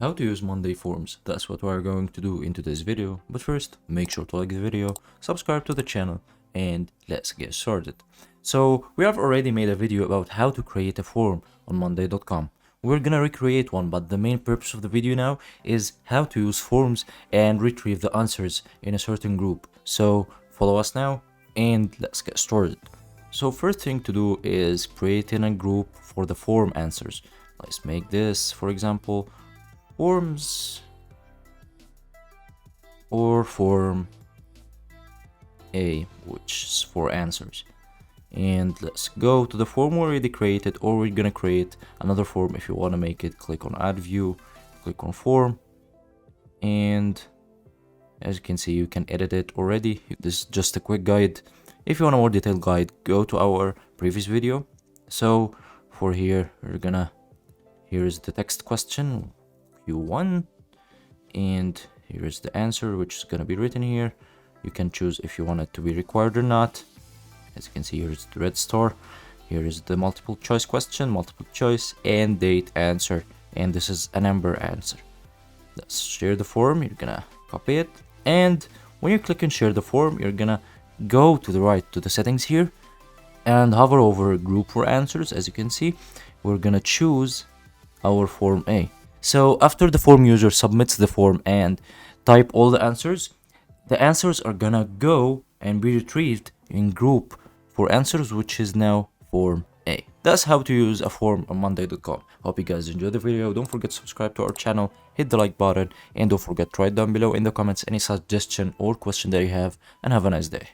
How to use Monday Forms, that's what we're going to do in today's video. But first, make sure to like the video, subscribe to the channel, and let's get started. So we have already made a video about how to create a form on monday.com. We're gonna recreate one, but the main purpose of the video now is how to use forms and retrieve the answers in a certain group. So follow us now and let's get started. So first thing to do is creating a group for the form answers. Let's make this, for example, forms or form A, which is for answers. And let's go to the form we already created, or we're gonna create another form. If you want to make it, click on add view, click on form, and as you can see, you can edit it already. This is just a quick guide. If you want a more detailed guide, go to our previous video. So for here, here's the text question Q1, and here is the answer, which is gonna be written here. You can choose if you want it to be required or not. As you can see, here's the red star. Here is the multiple choice question, multiple choice, and date answer. And this is a number answer. Let's share the form. You're gonna copy it. And when you click on share the form, you're gonna go to the right to the settings here and hover over group for answers. As you can see, we're gonna choose our form A. So after the form user submits the form and type all the answers are gonna go and be retrieved in group for answers, which is now form A. That's how to use a form on monday.com. Hope you guys enjoyed the video. Don't forget to subscribe to our channel, hit the like button, and don't forget to write down below in the comments any suggestion or question that you have, and have a nice day.